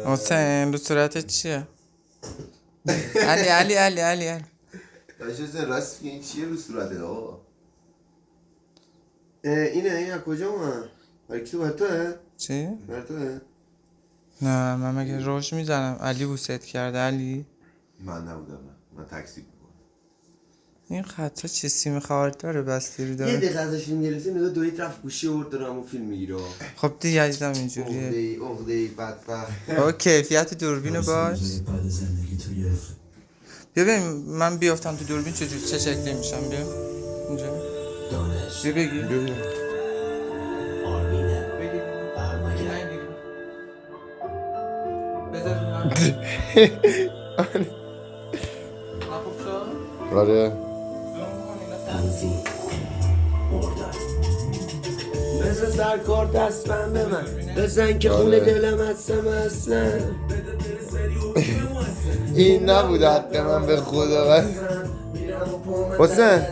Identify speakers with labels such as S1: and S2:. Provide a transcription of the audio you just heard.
S1: حسین رو صورتت چیه؟ علی
S2: داشت راست این چیه رو صورته آقا؟ اینه این از کجا اومد؟ تو بر توه؟
S1: چی؟
S2: بر توه؟
S1: نه من مگه روش میزنم. علی بوست کرده. علی
S2: من نبودم من تاکسی میکنم.
S1: این خطا چه سیم خارج داره بستی رو
S2: یه
S1: داره.
S2: دقیقه ازش میگرفتی نگاه دویت رفت گوشی ورد داره همون فیلم میگیره.
S1: خب دیگه عزیزم اینجوریه.
S2: اغدهی بدبخت.
S1: با کیفیت دوربینو باش. بیا ببین من بیافتم تو دوربین چه شکلی میشم. بیا اینجا بیا بگی
S2: آره مثل سرکار دستم به من بزن که خونه دلم هستم اصلا. این نبود حق من به خدا. حسین